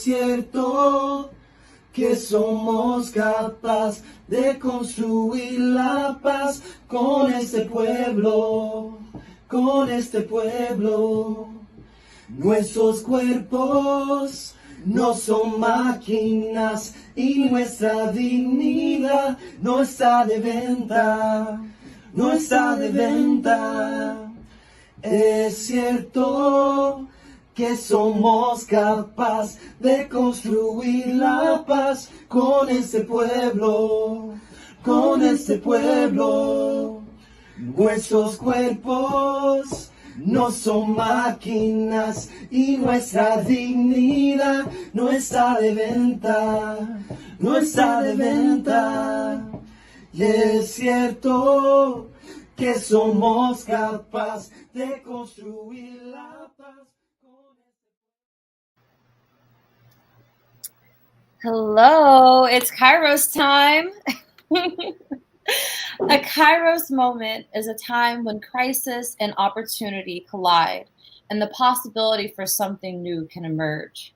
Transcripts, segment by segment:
cierto que somos capaces de construir la paz con este pueblo, con este pueblo. Nuestros cuerpos no son máquinas y nuestra dignidad no está de venta, no está de venta. Es cierto que somos capaces de construir la paz con este pueblo, con este pueblo. Nuestros cuerpos no son máquinas y nuestra dignidad no está de venta, no está de venta. Y es cierto que somos capaces de construir la paz. Hello, it's Kairos time. A Kairos moment is a time when crisis and opportunity collide and the possibility for something new can emerge.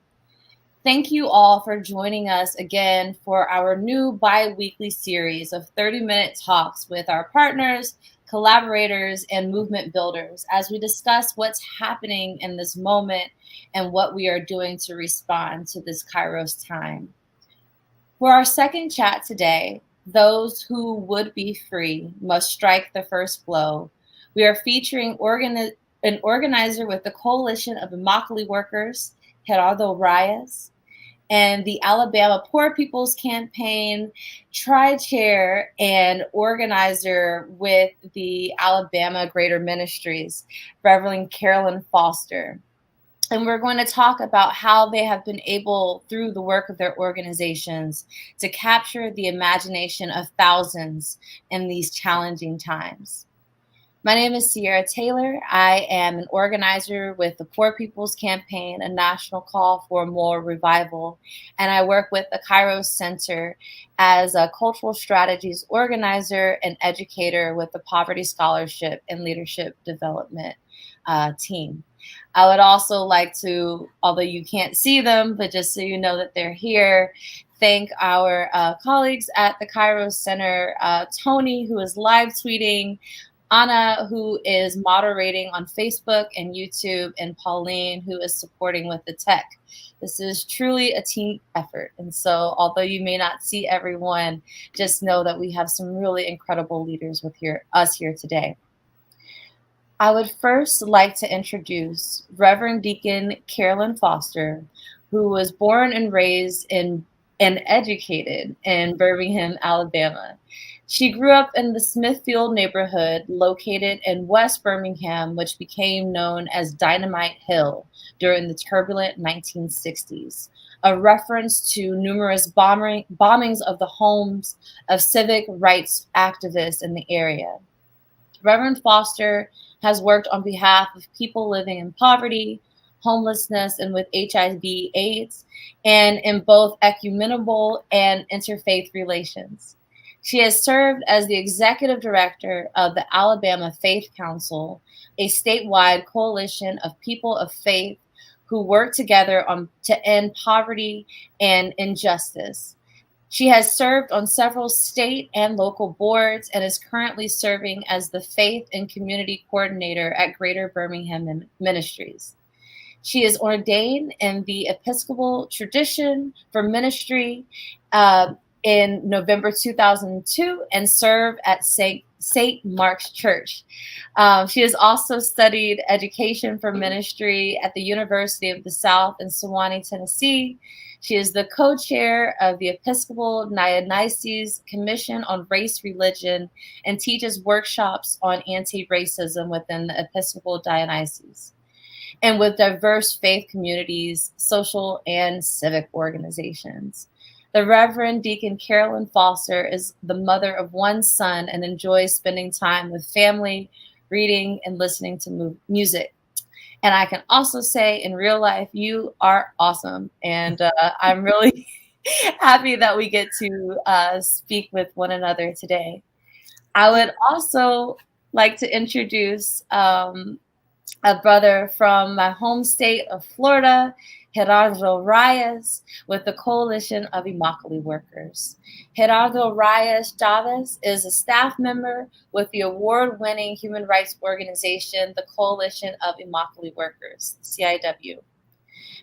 Thank you all for joining us again for our new bi-weekly series of 30-minute talks with our partners, collaborators, and movement builders as we discuss what's happening in this moment and what we are doing to respond to this Kairos time. For our second chat today, those who would be free must strike the first blow. We are featuring an organizer with the Coalition of Immokalee Workers, Gerardo Reyes, and the Alabama Poor People's Campaign tri-chair and organizer with the Alabama Greater Ministries, Reverend Carolyn Foster. And we're going to talk about how they have been able, through the work of their organizations, to capture the imagination of thousands in these challenging times. My name is Sierra Taylor. I am an organizer with the Poor People's Campaign, a national call for more revival. And I work with the Kairos Center as a cultural strategies organizer and educator with the Poverty Scholarship and Leadership Development team. I would also like to, although you can't see them, but just so you know that they're here, thank our colleagues at the Kairos Center, Tony, who is live tweeting, Anna, who is moderating on Facebook and YouTube, and Pauline, who is supporting with the tech. This is truly a team effort. And so although you may not see everyone, just know that we have some really incredible leaders with us here today. I would first like to introduce Reverend Deacon Carolyn Foster, who was born and raised and educated in Birmingham, Alabama. She grew up in the Smithfield neighborhood located in West Birmingham, which became known as Dynamite Hill during the turbulent 1960s, a reference to numerous bombings of the homes of civic rights activists in the area. Reverend Foster has worked on behalf of people living in poverty, homelessness, and with HIV/AIDS, and in both ecumenical and interfaith relations. She has served as the executive director of the Alabama Faith Council, a statewide coalition of people of faith who work together to end poverty and injustice. She has served on several state and local boards and is currently serving as the Faith and Community Coordinator at Greater Birmingham Ministries. She is ordained in the Episcopal tradition for ministry in November 2002 and served at St. Mark's Church. She has also studied education for ministry at the University of the South in Sewanee, Tennessee. She is the co-chair of the Episcopal Diocese Commission on Race, Religion, and teaches workshops on anti-racism within the Episcopal Diocese and with diverse faith communities, social and civic organizations. The Reverend Deacon Carolyn Foster is the mother of one son and enjoys spending time with family, reading, and listening to music. And I can also say in real life, you are awesome. And I'm really happy that we get to speak with one another today. I would also like to introduce a brother from my home state of Florida. Gerardo Reyes with the Coalition of Immokalee Workers. Gerardo Reyes Chavez is a staff member with the award-winning human rights organization, the Coalition of Immokalee Workers, CIW.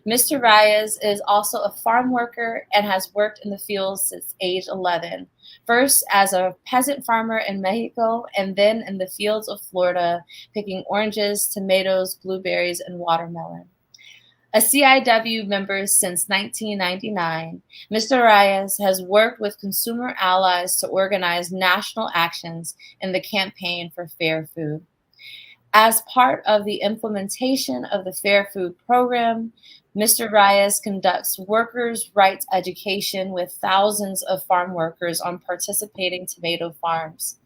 Mr. Reyes is also a farm worker and has worked in the fields since age 11, first as a peasant farmer in Mexico and then in the fields of Florida, picking oranges, tomatoes, blueberries, and watermelon. A CIW member since 1999, Mr. Reyes has worked with consumer allies to organize national actions in the campaign for fair food. As part of the implementation of the Fair Food Program, Mr. Reyes conducts workers' rights education with thousands of farm workers on participating tomato farms.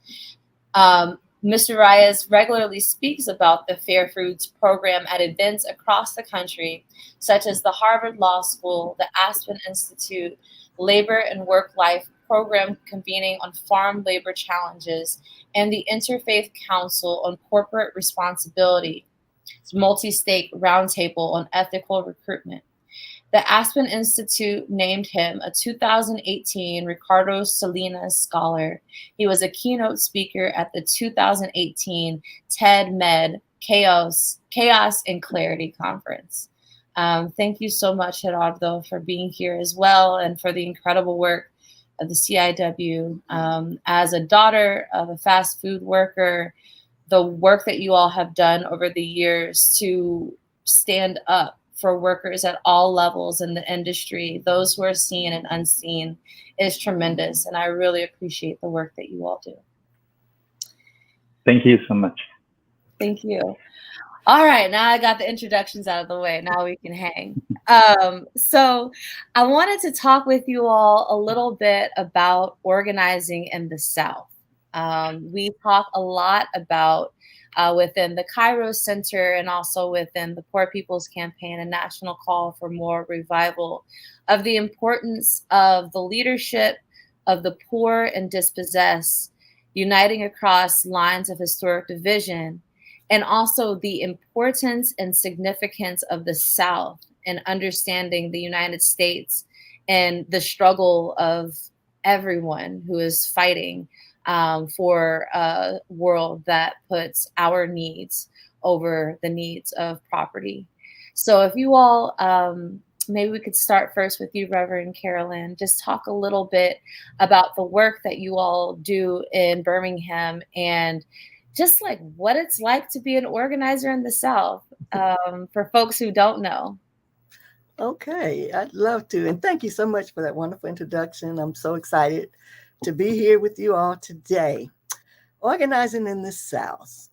Mr. Reyes regularly speaks about the Fair Foods Program at events across the country, such as the Harvard Law School, the Aspen Institute, Labor and Work Life Program convening on farm labor challenges, and the Interfaith Council on Corporate Responsibility, multi-stake roundtable on ethical recruitment. The Aspen Institute named him a 2018 Ricardo Salinas Scholar. He was a keynote speaker at the 2018 TED Med Chaos and Clarity Conference. Thank you so much, Gerardo, for being here as well and for the incredible work of the CIW. As a daughter of a fast food worker, the work that you all have done over the years to stand up for workers at all levels in the industry, those who are seen and unseen, is tremendous. And I really appreciate the work that you all do. Thank you so much. Thank you. All right, now I got the introductions out of the way. Now we can hang. So I wanted to talk with you all a little bit about organizing in the South. We talk a lot about within the Kairos Center and also within the Poor People's Campaign, a national call for more revival of the importance of the leadership of the poor and dispossessed, uniting across lines of historic division, and also the importance and significance of the South in understanding the United States and the struggle of everyone who is fighting for a world that puts our needs over the needs of property. So if you all, maybe we could start first with you, Reverend Carolyn, just talk a little bit about the work that you all do in Birmingham and just like what it's like to be an organizer in the South for folks who don't know. Okay, I'd love to. And thank you so much for that wonderful introduction. I'm so excited to be here with you all today. Organizing in the South.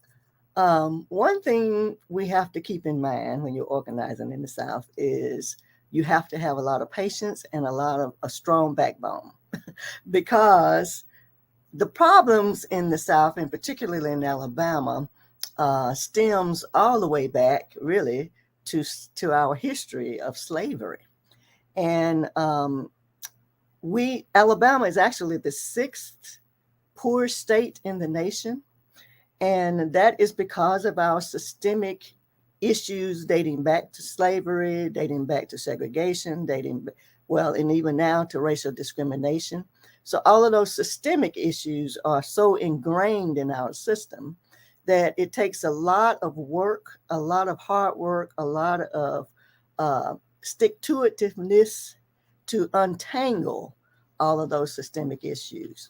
One thing we have to keep in mind when you're organizing in the South is you have to have a lot of patience and a strong backbone because the problems in the South, and particularly in Alabama, stems all the way back really to our history of slavery. And Alabama is actually the 6th poorest state in the nation. And that is because of our systemic issues dating back to slavery, dating back to segregation, and even now to racial discrimination. So all of those systemic issues are so ingrained in our system that it takes a lot of work, a lot of hard work, a lot of stick-to-itiveness to untangle all of those systemic issues.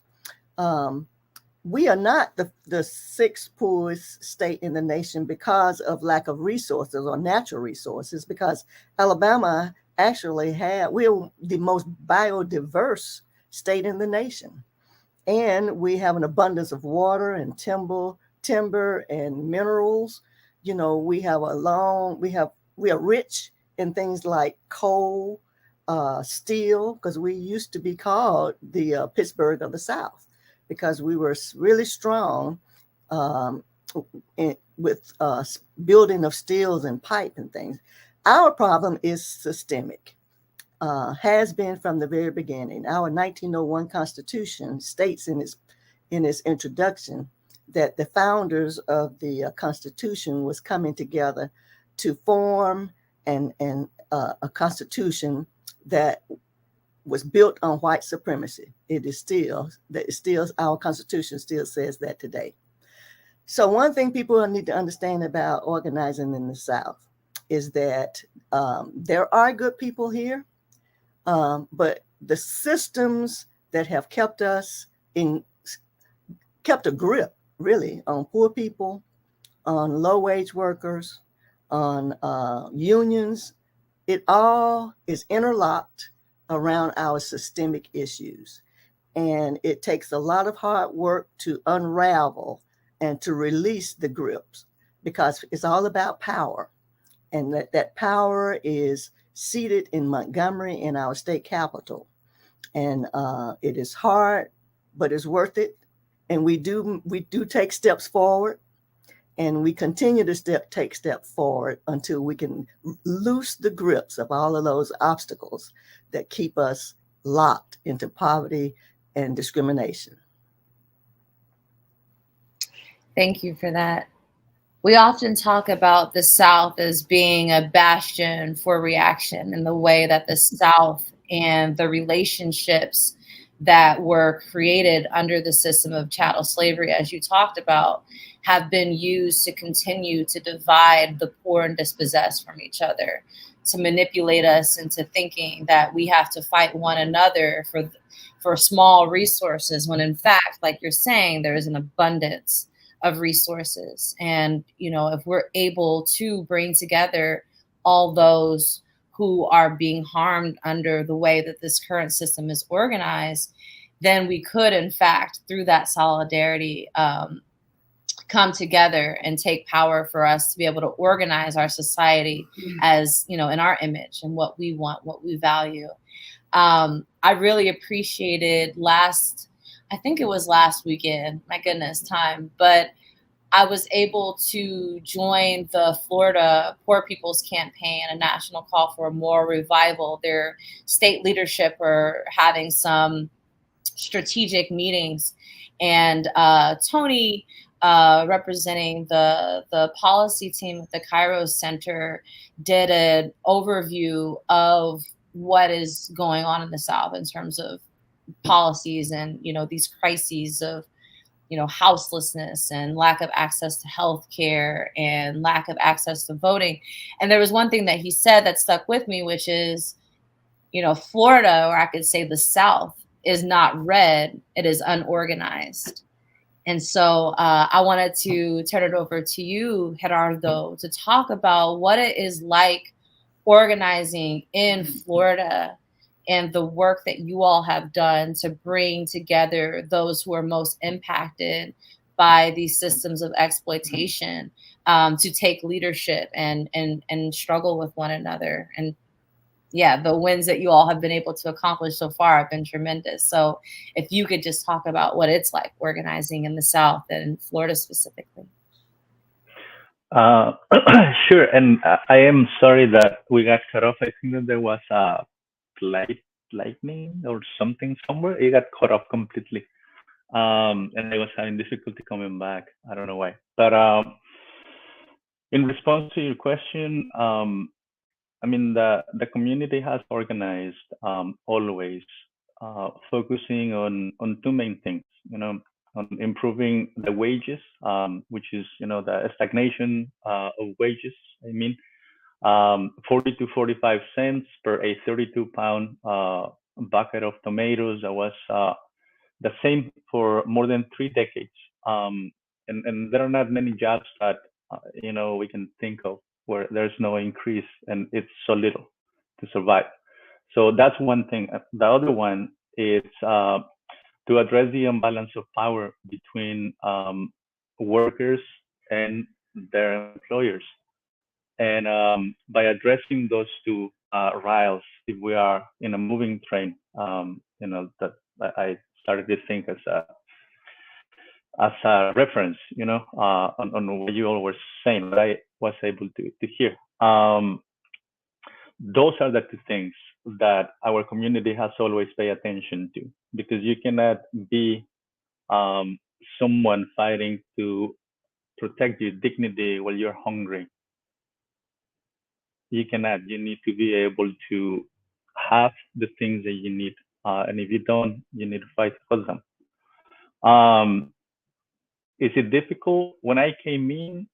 We are not the 6th poorest state in the nation because of lack of resources or natural resources, because Alabama actually we're the most biodiverse state in the nation. And we have an abundance of water and timber and minerals. You know, we are rich in things like coal, steel, because we used to be called the Pittsburgh of the South because we were really strong with building of steels and pipe and things. Our problem is systemic, has been from the very beginning. Our 1901 Constitution states in its introduction that the founders of the Constitution was coming together to form and a constitution that was built on white supremacy. It is still, our Constitution still says that today. So one thing people need to understand about organizing in the South is that there are good people here, but the systems that have kept us kept a grip really on poor people, on low wage workers, on unions, it all is interlocked around our systemic issues. And it takes a lot of hard work to unravel and to release the grips, because it's all about power. And that power is seated in Montgomery, in our state capital. And it is hard, but it's worth it. And we do take steps forward. And we continue to take steps forward until we can loose the grips of all of those obstacles that keep us locked into poverty and discrimination. Thank you for that. We often talk about the South as being a bastion for reaction, in the way that the South and the relationships that were created under the system of chattel slavery, as you talked about, have been used to continue to divide the poor and dispossessed from each other, to manipulate us into thinking that we have to fight one another for small resources, when in fact, like you're saying, there is an abundance of resources. And, you know, if we're able to bring together all those who are being harmed under the way that this current system is organized, then we could, in fact, through that solidarity, come together and take power for us to be able to organize our society as, you know, in our image and what we want, what we value. I really appreciated I think it was last weekend, my goodness, time, but I was able to join the Florida Poor People's Campaign, a national call for a moral revival. Their state leadership are having some strategic meetings, and Tony, representing the policy team at the Kairos Center, did an overview of what is going on in the South in terms of policies and, you know, these crises of, you know, houselessness and lack of access to health care and lack of access to voting. And there was one thing that he said that stuck with me, which is, you know, Florida, or I could say the South, is not red, it is unorganized. And so I wanted to turn it over to you, Gerardo, to talk about what it is like organizing in Florida and the work that you all have done to bring together those who are most impacted by these systems of exploitation, to take leadership and struggle with one another. And yeah, the wins that you all have been able to accomplish so far have been tremendous. So if you could just talk about what it's like organizing in the South and in Florida specifically. Uh, sure, and I am sorry that we got cut off. I think that there was a lightning or something somewhere. It got cut off completely, and I was having difficulty coming back. I don't know why. But in response to your question, I mean, the community has organized, always, focusing on two main things. You know, on improving the wages, which is, you know, the stagnation of wages. I mean, 40 to 45 cents per a 32-pound bucket of tomatoes. That was the same for more than 3 decades. And there are not many jobs that, you know, we can think of where there's no increase and it's so little to survive. So that's one thing. The other one is to address the imbalance of power between workers and their employers. And by addressing those two rails, if we are in a moving train, you know, that I started to think as a reference, you know, on what you all were saying, what I was able to hear. Those are the two things that our community has always paid attention to, because you cannot be um, someone fighting to protect your dignity while you're hungry. you can add. You need to be able to have the things that you need, and if you don't, you need to fight for them. Um, is it difficult? When I came in,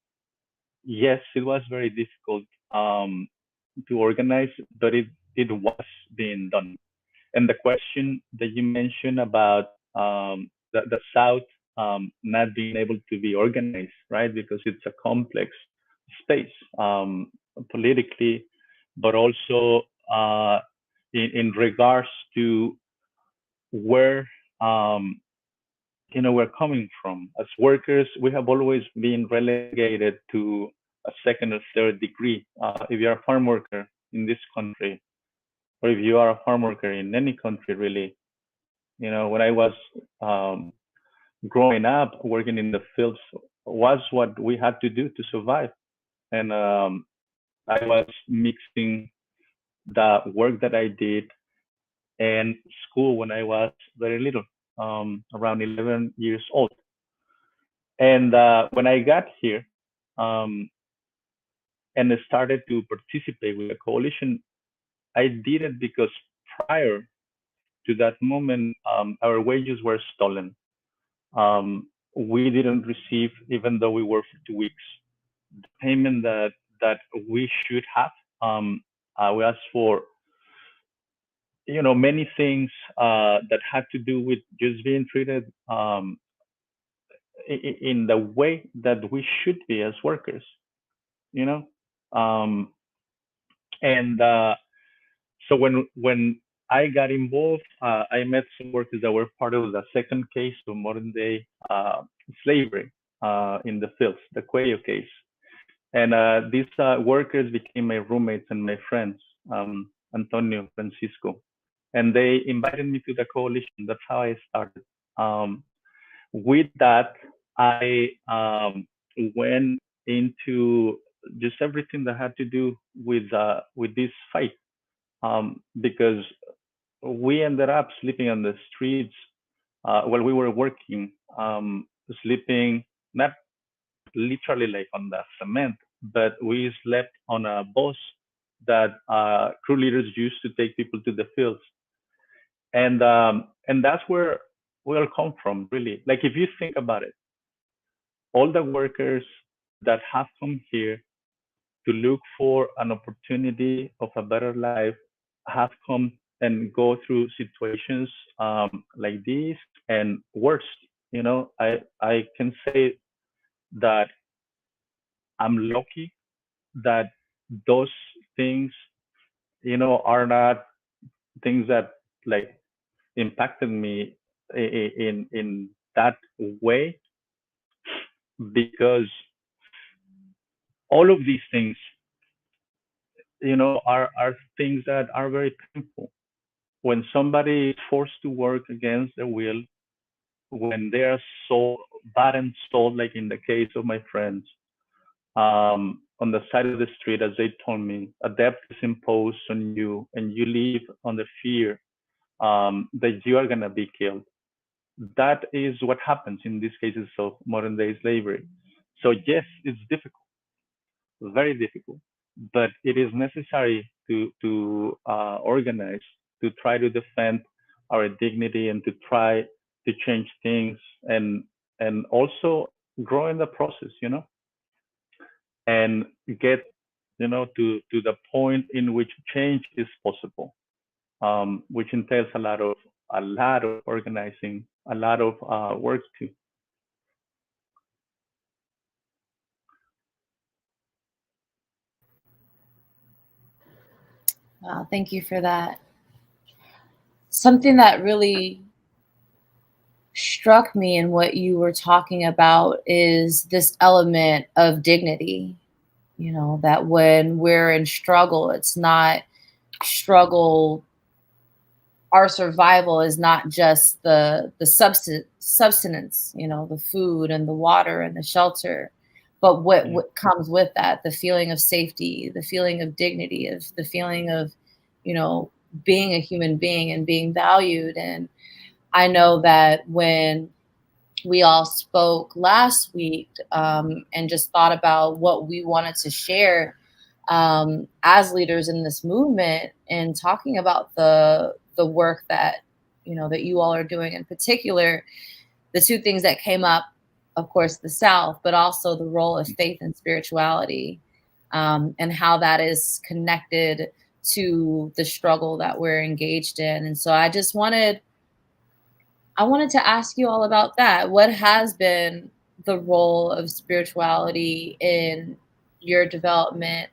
yes, it was very difficult to organize, but it was being done. And the question that you mentioned about the South not being able to be organized, right? Because it's a complex space politically, but also in regards to where we're coming from. As workers, we have always been relegated to a second or third degree. If you're a farm worker in this country, or if you are a farm worker in any country, really, when I was growing up, working in the fields was what we had to do to survive. And I was mixing the work that I did and school when I was very little, around 11 years old. And when I got here and I started to participate with the coalition, I did it because prior to that moment, our wages were stolen. We didn't receive, even though we worked for 2 weeks, the payment that we should have. We asked for many things that had to do with just being treated in the way that we should be as workers. You know, um, and so when I got involved, I met some workers that were part of the second case of modern day slavery in the fields, the Cuello case. And these workers became my roommates and my friends, Antonio, Francisco. And they invited me to the coalition. That's how I started. With that, I went into just everything that had to do with this fight, because we ended up sleeping on the streets while we were working, sleeping not literally like on the cement, but we slept on a bus that crew leaders used to take people to the fields, and that's where we all come from, really. Like if you think about it, all the workers that have come here to look for an opportunity of a better life have come and go through situations like this and worse. I can say that I'm lucky that those things, are not things that like impacted me in that way, because all of these things, are things that are very painful. When somebody is forced to work against their will, when they are so bad and sold, like in the case of my friends, on the side of the street, as they told me, a debt is imposed on you, and you live under fear that you are going to be killed. That is what happens in these cases of modern day slavery. So yes, it's difficult, very difficult, but it is necessary to organize, to try to defend our dignity, and to try to change things, and also grow in the process, and get to the point in which change is possible, which entails a lot of organizing, a lot of work too. Wow, thank you for that. Something that really struck me in what you were talking about is this element of dignity. That when we're in struggle, it's not struggle. Our survival is not just the substance, the food and the water and the shelter, but what comes with that, the feeling of safety, the feeling of dignity, of the feeling of, being a human being and being valued. And I know that when we all spoke last week and just thought about what we wanted to share, as leaders in this movement, and talking about the work that that you all are doing. In particular, the two things that came up, of course, the South, but also the role of faith and spirituality, and how that is connected to the struggle that we're engaged in. And so I wanted to ask you all about that. What has been the role of spirituality in your development,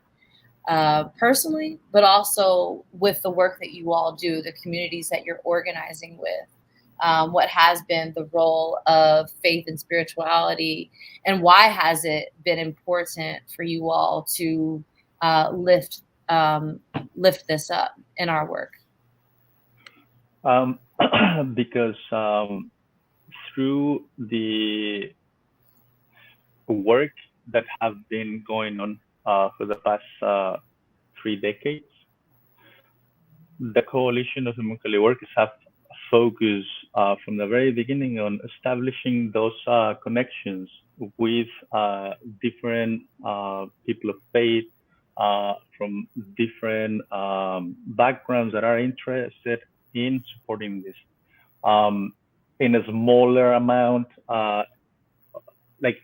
personally, but also with the work that you all do, the communities that you're organizing with? What has been the role of faith and spirituality, and why has it been important for you all to lift this up in our work? Because through the work that have been going on for the past 3 decades, the Coalition of Immokalee Workers have focused from the very beginning on establishing those connections with different people of faith from different backgrounds that are interested in supporting this in a smaller amount, like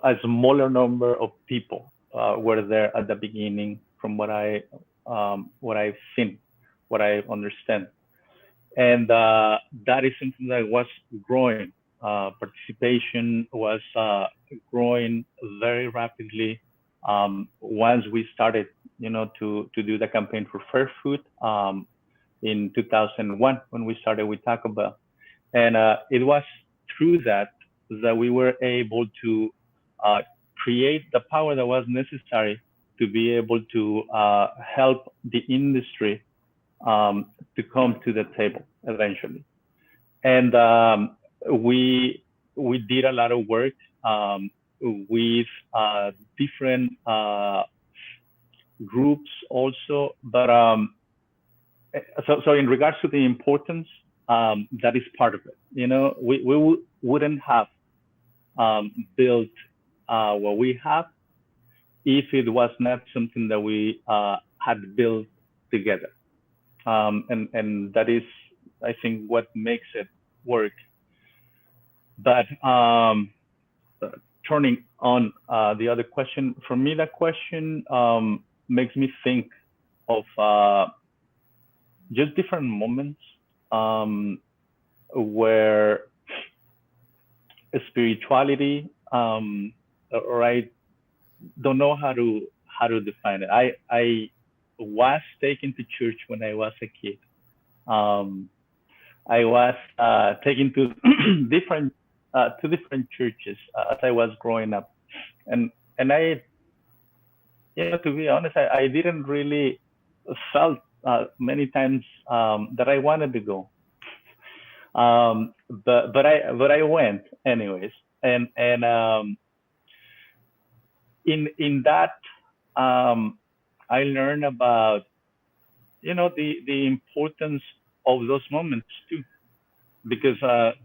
a smaller number of people were there at the beginning, from what I've seen, what I understand. And that is something that was growing. Participation was growing very rapidly once we started, to do the campaign for fair food in 2001 when we started with Taco Bell. And it was through that we were able to create the power that was necessary to be able to help the industry to come to the table eventually. And we did a lot of work with different groups also, but so in regards to the importance, that is part of it. We wouldn't have built what we have if it was not something that we had built together. And that is, I think, what makes it work. But turning on the other question, for me, that question makes me think of just different moments where spirituality, or I don't know how to define it. I was taken to church when I was a kid. I was taken to different churches as I was growing up, and I, to be honest, I didn't really felt many times that I wanted to go, but I went anyways, and in that I learned about the importance of those moments too, because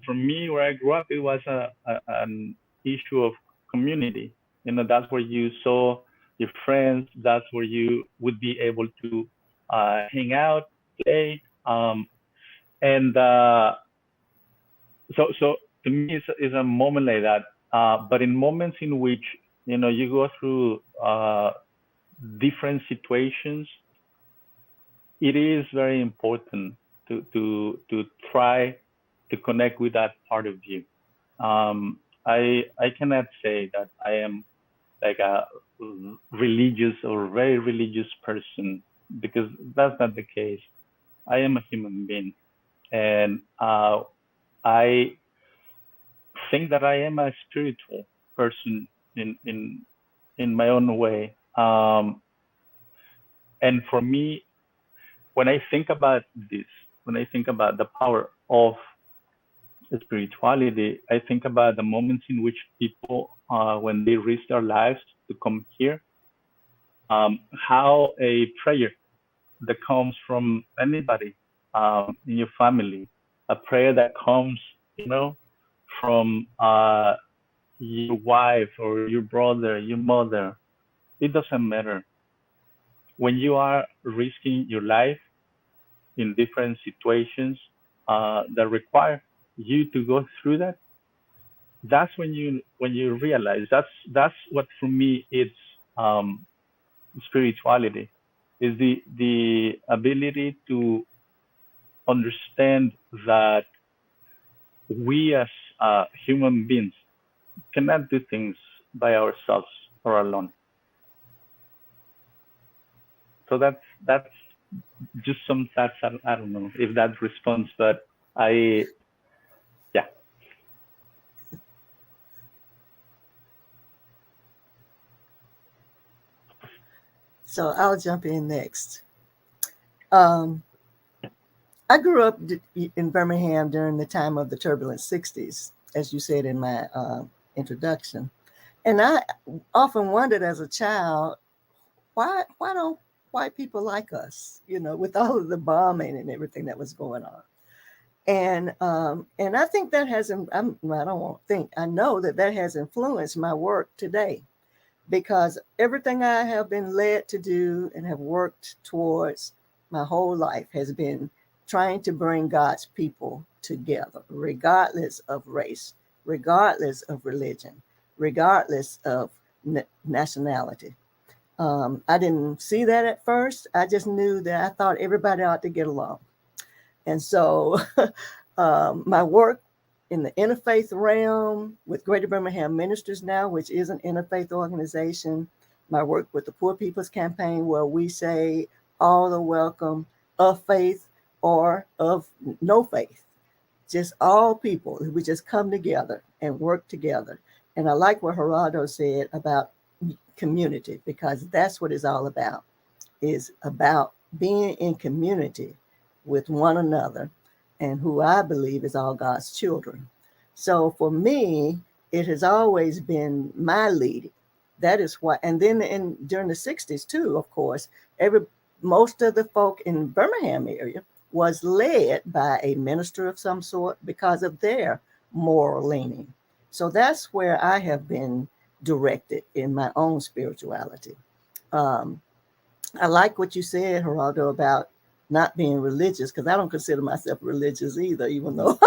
for me, where I grew up, it was an issue of community. That's where you saw your friends. That's where you would be able to hang out, play, and so to me, it's a moment like that. But in moments in which you go through different situations, it is very important to try to connect with that part of you. I cannot say that I am like a religious or very religious person, because that's not the case. I am a human being, and I think that I am a spiritual person in my own way. And for me, when I think about this, when I think about the power of spirituality, I think about the moments in which people, when they risk their lives to come here, how a prayer that comes from anybody in your family, a prayer that comes, from your wife or your brother, your mother, it doesn't matter. when you are risking your life in different situations that require you to go through that, that's when you realize that's what for me it's spirituality, is the ability to understand that we as human beings cannot do things by ourselves or alone. So that's just some thoughts. I don't know if that responds, but yeah. So I'll jump in next. I grew up in Birmingham during the time of the turbulent 60s, as you said in my introduction. And I often wondered as a child, why don't white people like us, with all of the bombing and everything that was going on. And I think that has, I don't want to think, I know that has influenced my work today, because everything I have been led to do and have worked towards my whole life has been trying to bring God's people together, regardless of race, regardless of religion, regardless of nationality. I didn't see that at first. I just knew that I thought everybody ought to get along. And so my work in the interfaith realm with Greater Birmingham Ministers now, which is an interfaith organization, my work with the Poor People's Campaign, where we say all are welcome, of faith or of no faith, just all people. We just come together and work together. And I like what Geraldo said about community, because that's what it's all about, is about being in community with one another, and who I believe is all God's children. So for me, it has always been my leading. That is why. And then during the 60s too, of course, most of the folk in Birmingham area was led by a minister of some sort because of their moral leaning. So that's where I have been directed in my own spirituality. I like what you said, Geraldo, about not being religious, because I don't consider myself religious either, even though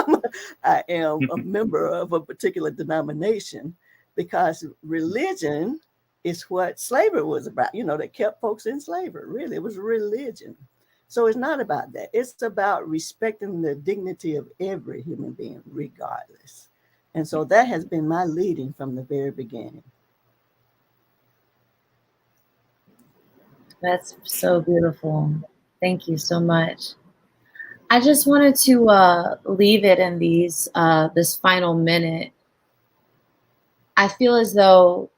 I am a member of a particular denomination, because religion is what slavery was about, that kept folks in slavery. Really, it was religion. So it's not about that. It's about respecting the dignity of every human being, regardless. And so that has been my leading from the very beginning. That's so beautiful. Thank you so much. I just wanted to leave it in this final minute. I feel as though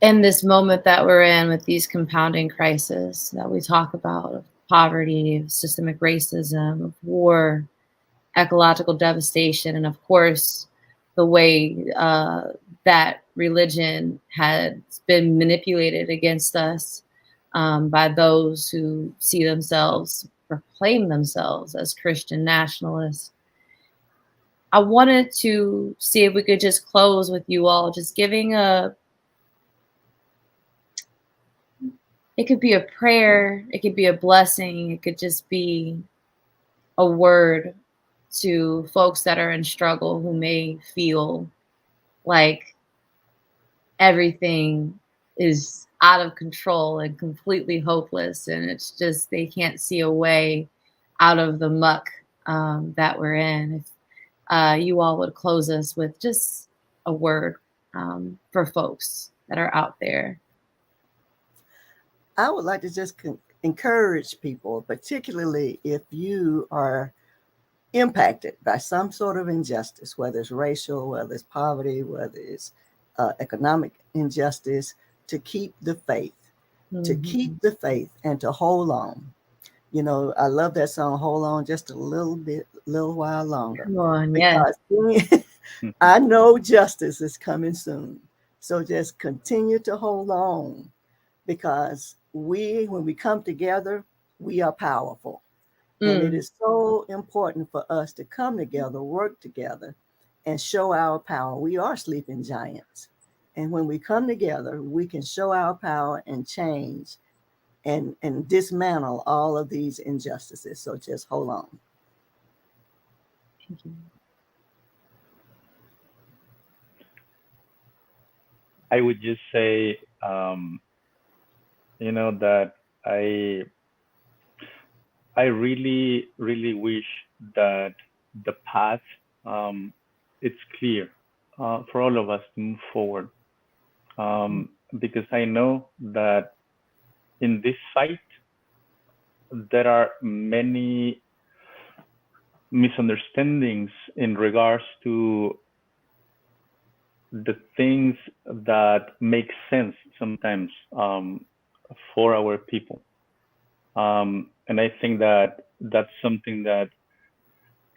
in this moment that we're in with these compounding crises that we talk about, of poverty, of systemic racism, of war, ecological devastation, and of course, the way that religion has been manipulated against us by those who see themselves, proclaim themselves as Christian nationalists. I wanted to see if we could just close with you all, just giving it could be a prayer, it could be a blessing, it could just be a word to folks that are in struggle, who may feel like everything is out of control and completely hopeless, and it's just they can't see a way out of the muck that we're in. If you all would close us with just a word for folks that are out there. I would like to just encourage people, particularly if you are impacted by some sort of injustice, whether it's racial, whether it's poverty, whether it's economic injustice, to keep the faith, to keep the faith and to hold on. I love that song, Hold On Just a Little While Longer. Come on, because I know justice is coming soon. So just continue to hold on, because when we come together, we are powerful. And it is so important for us to come together, work together, and show our power. We are sleeping giants. And when we come together, we can show our power and change and dismantle all of these injustices. So just hold on. Thank you. I would just say, that I really, really wish that the path it's clear for all of us to move forward, because I know that in this fight there are many misunderstandings in regards to the things that make sense sometimes for our people. And I think that that's something that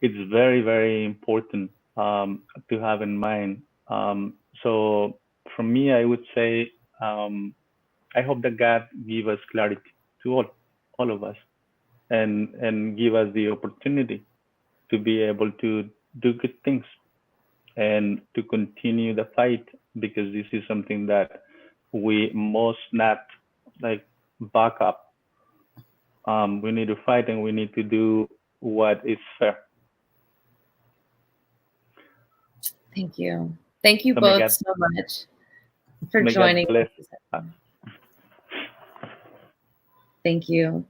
it's very, very important to have in mind. So for me, I would say, I hope that God give us clarity to all of us, and give us the opportunity to be able to do good things and to continue the fight, because this is something that we must not like back up. We need to fight, and we need to do what is fair. Thank you. Thank you So may both God- so much for may God joining bless. us. Thank you.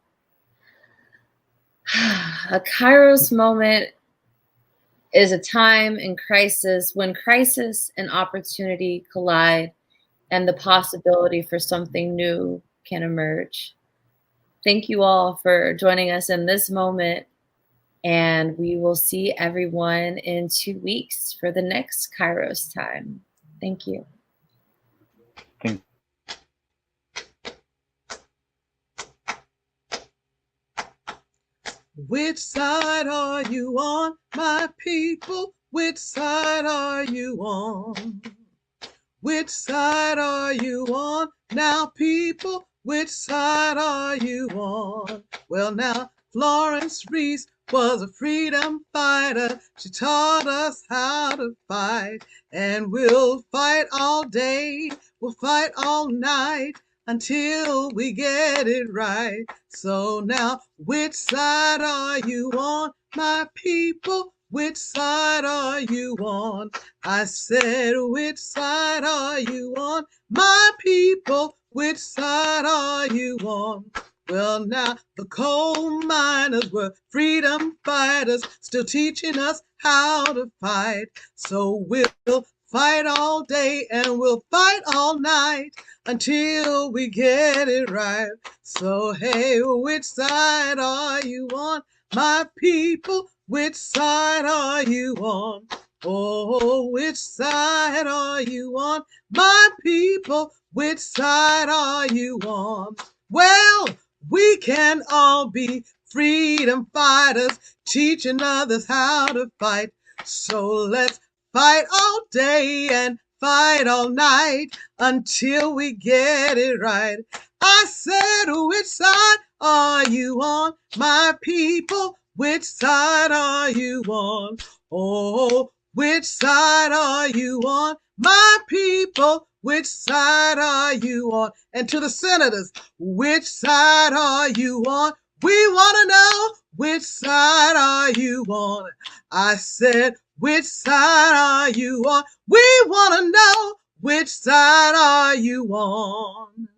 A Kairos moment is a time in crisis when crisis and opportunity collide and the possibility for something new can emerge. Thank you all for joining us in this moment, and we will see everyone in 2 weeks for the next Kairos time. Thank you. Thank Which side are you on, my people? Which side are you on? Which side are you on now, people? Which side are you on? Well, now, Florence Reese was a freedom fighter. She taught us how to fight, and we'll fight all day, we'll fight all night until we get it right. So now, which side are you on, my people? Which side are you on? I said, which side are you on, my people? Which side are you on? Well, now, the coal miners were freedom fighters, still teaching us how to fight. So we'll fight all day and we'll fight all night until we get it right. So, hey, which side are you on, my people? Which side are you on? Oh, which side are you on, my people? Which side are you on? Well, we can all be freedom fighters, teaching others how to fight. So let's fight all day and fight all night until we get it right. I said, which side are you on, my people? Which side are you on? Oh, which side are you on, my people? Which side are you on? And to the senators, which side are you on? We want to know, which side are you on? I said, which side are you on? We want to know, which side are you on?